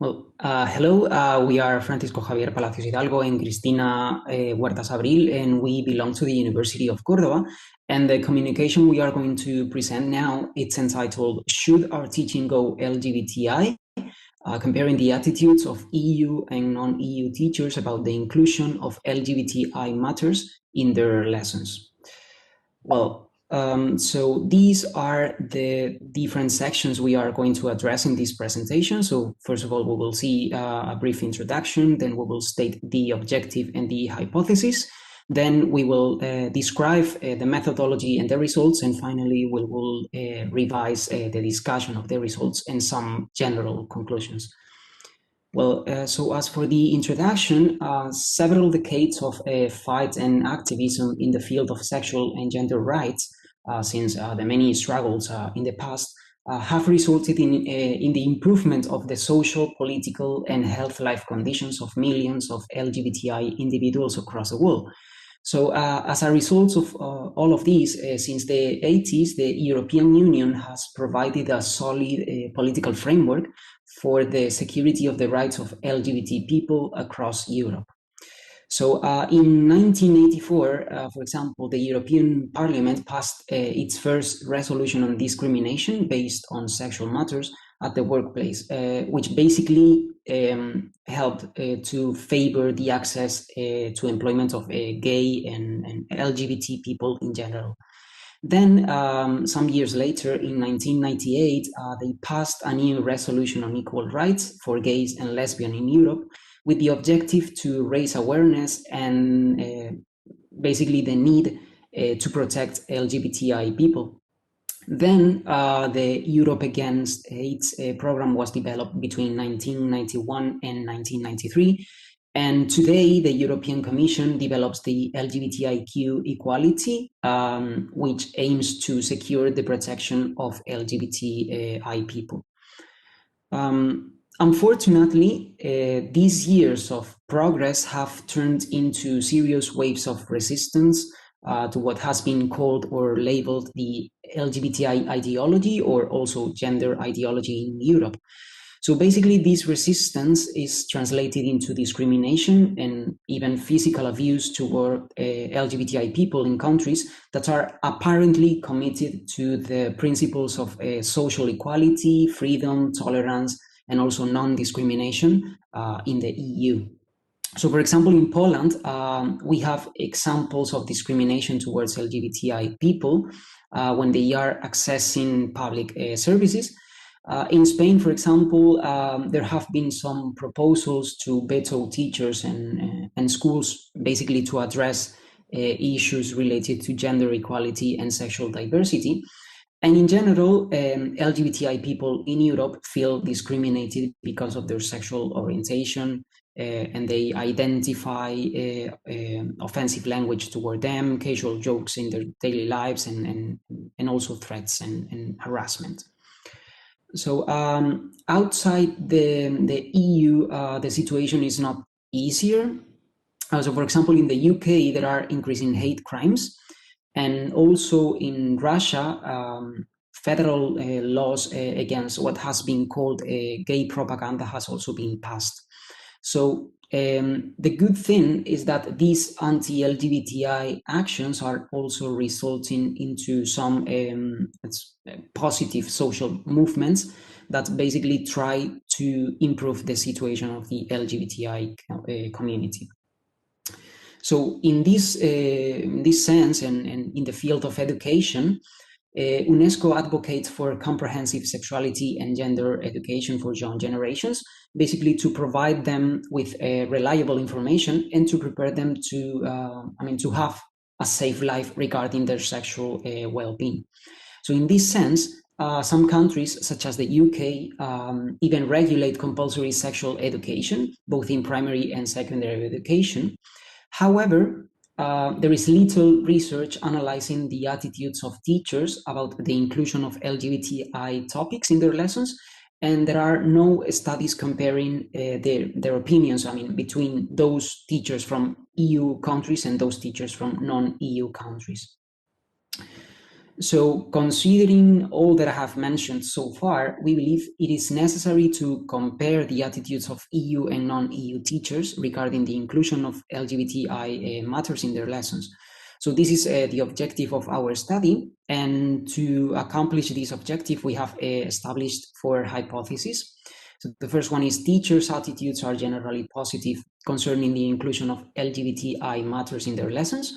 Hello. We are Francisco Javier Palacios-Hidalgo and Cristina Huertas-Abril, and we belong to the University of Córdoba. And the communication we are going to present now, it's entitled, Should Our Teaching Go LGBTI? Comparing the attitudes of EU and non-EU teachers about the inclusion of LGBTI matters in their lessons. So these are the different sections we are going to address in this presentation. So first of all, we will see a brief introduction, then we will state the objective and the hypothesis, then we will describe the methodology and the results, and finally we will revise the discussion of the results and some general conclusions. So as for the introduction, several decades of fight and activism in the field of sexual and gender rights, since the many struggles in the past, have resulted in the improvement of the social, political, and health life conditions of millions of LGBTI individuals across the world. So as a result of all of these, since the 80s, the European Union has provided a solid political framework for the security of the rights of LGBT people across Europe. So in 1984, for example, the European Parliament passed its first resolution on discrimination based on sexual matters at the workplace, which basically helped to favor the access to employment of gay and LGBT people in general. Then, some years later, in 1998, they passed a new resolution on equal rights for gays and lesbians in Europe, with the objective to raise awareness and basically the need to protect LGBTI people. Then the Europe Against AIDS program was developed between 1991 and 1993. And today, the European Commission develops the LGBTIQ equality, which aims to secure the protection of LGBTI people. Unfortunately, these years of progress have turned into serious waves of resistance to what has been called or labeled the LGBTI ideology, or also gender ideology in Europe. So basically, this resistance is translated into discrimination and even physical abuse toward LGBTI people in countries that are apparently committed to the principles of social equality, freedom, tolerance, and also non-discrimination in the EU. So, for example, in Poland, we have examples of discrimination towards LGBTI people when they are accessing public services. In Spain, for example, there have been some proposals to veto teachers and schools, basically to address issues related to gender equality and sexual diversity. And in general, LGBTI people in Europe feel discriminated because of their sexual orientation, and they identify offensive language toward them, casual jokes in their daily lives, and also threats and harassment. So outside the EU, the situation is not easier. So, for example, in the UK, there are increasing hate crimes. And also in Russia, federal laws against what has been called gay propaganda has also been passed. So the good thing is that these anti-LGBTI actions are also resulting into some positive social movements that basically try to improve the situation of the LGBTI community. So in this sense, and in the field of education, UNESCO advocates for comprehensive sexuality and gender education for young generations, basically to provide them with reliable information and to prepare them to have a safe life regarding their sexual well-being. So in this sense, some countries, such as the UK, even regulate compulsory sexual education, both in primary and secondary education. However, there is little research analyzing the attitudes of teachers about the inclusion of LGBTI topics in their lessons, and there are no studies comparing their opinions, between those teachers from EU countries and those teachers from non-EU countries. So considering all that I have mentioned so far, we believe it is necessary to compare the attitudes of EU and non-EU teachers regarding the inclusion of LGBTI matters in their lessons. So this is the objective of our study, and to accomplish this objective, we have established 4 hypotheses. So the first one is teachers' attitudes are generally positive concerning the inclusion of LGBTI matters in their lessons.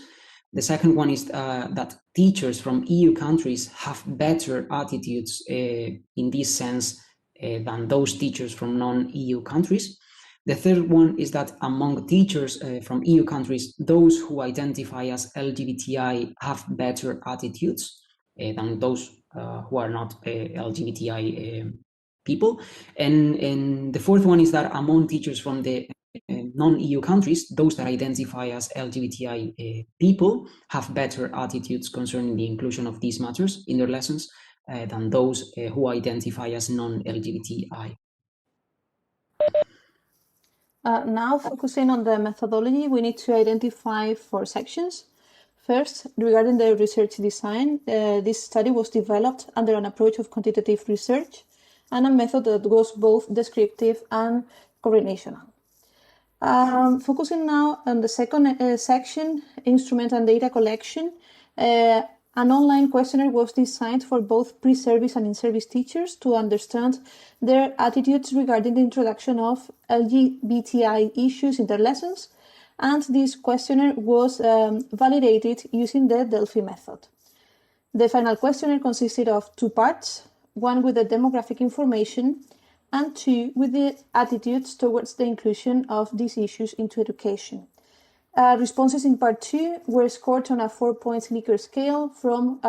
The second one is that teachers from EU countries have better attitudes in this sense than those teachers from non-EU countries. The third one is that among teachers from EU countries, those who identify as LGBTI have better attitudes than those who are not LGBTI people. And the fourth one is that among teachers from the non-EU countries, those that identify as LGBTI people have better attitudes concerning the inclusion of these matters in their lessons than those who identify as non-LGBTI. Now, focusing on the methodology, we need to identify 4 sections. First, regarding the research design, this study was developed under an approach of quantitative research and a method that was both descriptive and correlational. Focusing now on the second section, instrument and data collection, an online questionnaire was designed for both pre-service and in-service teachers to understand their attitudes regarding the introduction of LGBTI issues in their lessons, and this questionnaire was validated using the Delphi method. The final questionnaire consisted of 2 parts, one with the demographic information and 2 with the attitudes towards the inclusion of these issues into education. Responses in part 2 were scored on a 4-point Likert scale from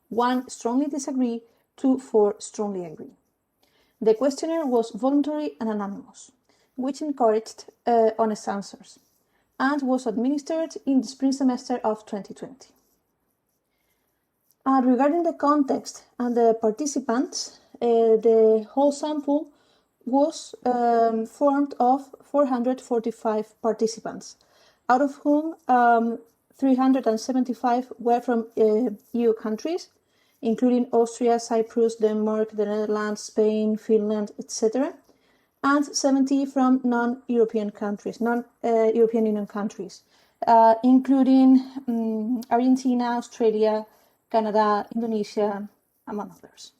1 strongly disagree to 4 strongly agree. The questionnaire was voluntary and anonymous, which encouraged honest answers, and was administered in the spring semester of 2020. Regarding the context and the participants, the whole sample was formed of 445 participants, out of whom 375 were from EU countries, including Austria, Cyprus, Denmark, the Netherlands, Spain, Finland, etc., and 70 from non-European countries, non-European Union countries, including Argentina, Australia, Canada, Indonesia, among others.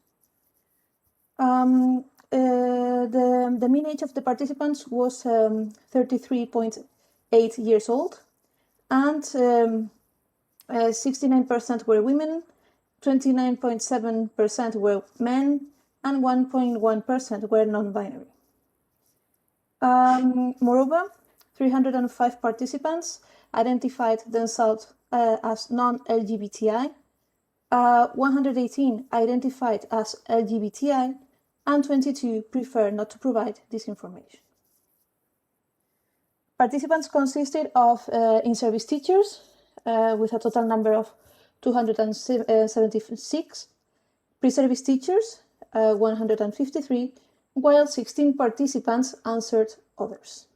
The mean age of the participants was 33.8 years old, and 69% were women, 29.7% were men, and 1.1% were non-binary. Moreover, 305 participants identified themselves as non-LGBTI, 118 identified as LGBTI, and 22 prefer not to provide this information. Participants consisted of in-service teachers with a total number of 276, pre-service teachers 153, while 16 participants answered others.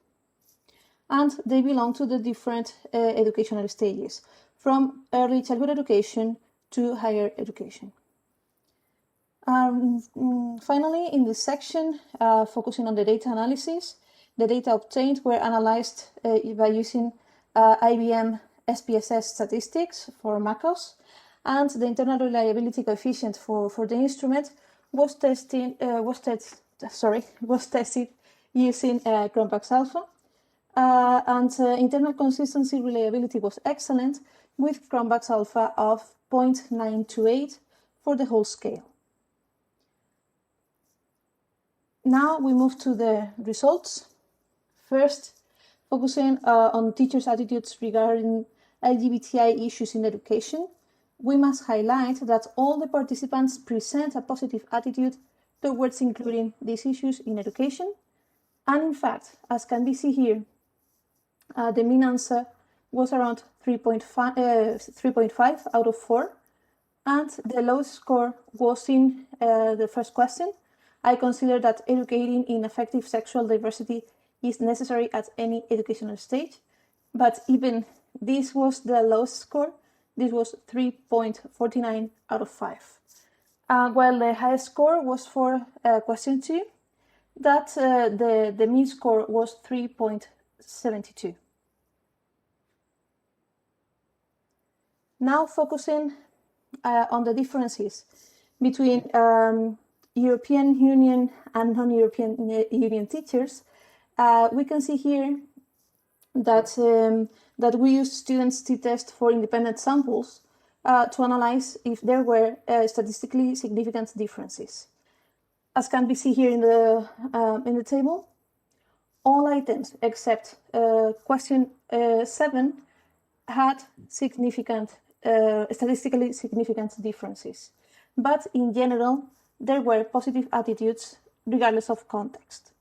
And they belong to the different educational stages, from early childhood education to higher education. Finally, in this section, focusing on the data analysis, the data obtained were analyzed by using IBM SPSS statistics for MACOS, and the internal reliability coefficient for the instrument was tested using Cronbach's alpha, and internal consistency reliability was excellent with Cronbach's alpha of 0.928 for the whole scale. Now we move to the results. First, focusing on teachers' attitudes regarding LGBTI issues in education, we must highlight that all the participants present a positive attitude towards including these issues in education. And in fact, as can be seen here, the mean answer was around 3.5 out of 4, and the lowest score was in the first question. I consider that educating in effective sexual diversity is necessary at any educational stage, but even this was the lowest score this was 3.49 out of 5. While the highest score was for question 2, that the mean score was 3.72. Now focusing on the differences between European Union and non-European Union teachers, we can see here that, that we use students' t-test for independent samples to analyze if there were statistically significant differences. As can be seen here in the table, all items except question 7 had significant, statistically significant differences. But in general, there were positive attitudes regardless of context.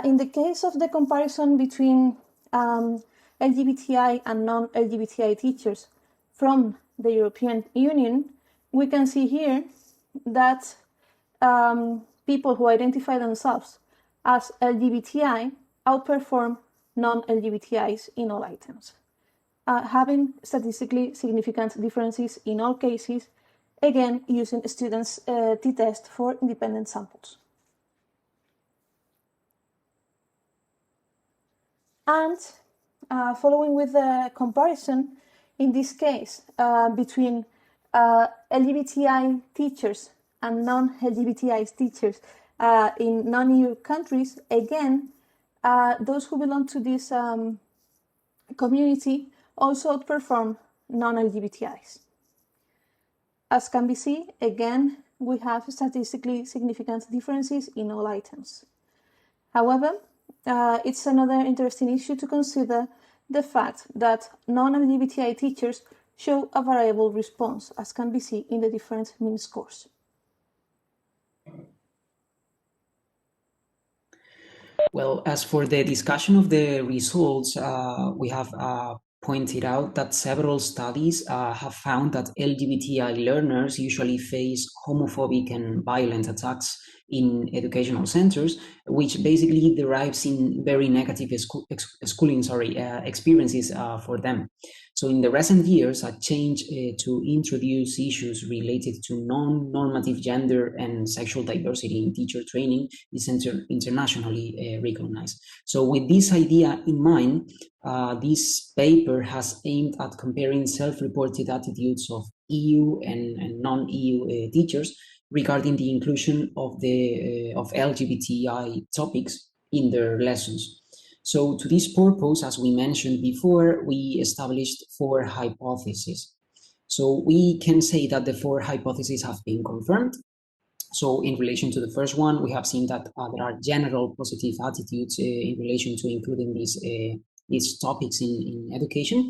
In the case of the comparison between LGBTI and non-LGBTI teachers from the European Union, we can see here that people who identify themselves as LGBTI outperform non-LGBTIs in all items, having statistically significant differences in all cases, again using students' t-test for independent samples. And following with the comparison, in this case, between LGBTI teachers and non-LGBTI teachers in non-EU countries, again, those who belong to this community also outperform non-LGBTIs. As can be seen, again, we have statistically significant differences in all items. However, it's another interesting issue to consider the fact that non-LGBTI teachers show a variable response, as can be seen in the different mean scores. Well, as for the discussion of the results, we have pointed out that several studies have found that LGBTI learners usually face homophobic and violent attacks in educational centers, which basically derives in very negative schooling experiences for them. So in the recent years, a change to introduce issues related to non-normative gender and sexual diversity in teacher training is internationally recognized. So with this idea in mind, this paper has aimed at comparing self-reported attitudes of EU and non-EU teachers regarding the inclusion of LGBTI topics in their lessons. So to this purpose, as we mentioned before, we established 4 hypotheses. So we can say that the 4 hypotheses have been confirmed. So in relation to the first one, we have seen that there are general positive attitudes in relation to including these topics in education.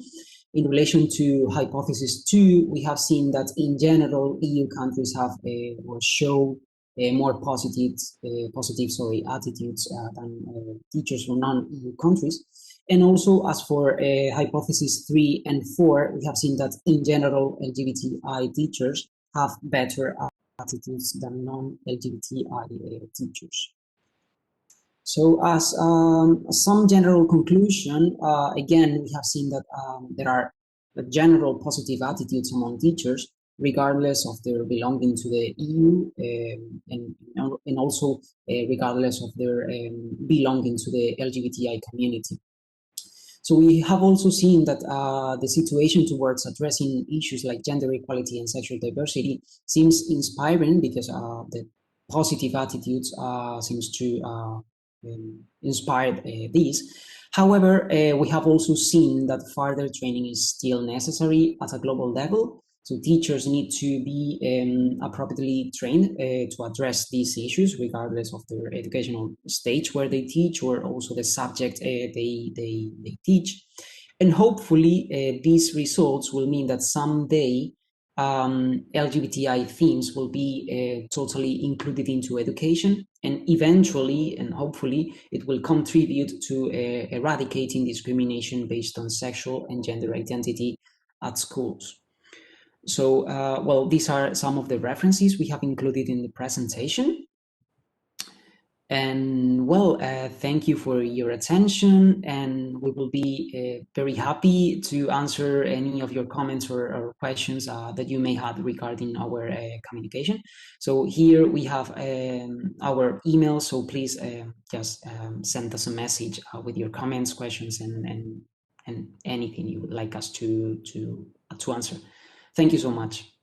In relation to hypothesis 2, we have seen that in general, EU countries have or show more positive attitudes than teachers from non-EU countries. And also, as for hypothesis 3 and 4, we have seen that in general, LGBTI teachers have better attitudes than non-LGBTI teachers. So as some general conclusion, again, we have seen that there are general positive attitudes among teachers, regardless of their belonging to the EU and also regardless of their belonging to the LGBTI community. So we have also seen that the situation towards addressing issues like gender equality and sexual diversity seems inspiring because the positive attitudes seems to inspire these. However, we have also seen that further training is still necessary at a global level. So teachers need to be appropriately trained to address these issues, regardless of their educational stage where they teach or also the subject they teach. And hopefully these results will mean that someday LGBTI themes will be totally included into education, and eventually and hopefully it will contribute to eradicating discrimination based on sexual and gender identity at schools. So, well, these are some of the references we have included in the presentation. And well, thank you for your attention, and we will be very happy to answer any of your comments or questions that you may have regarding our communication. So here we have our email, so please just send us a message with your comments, questions, and anything you would like us to answer. Thank you so much.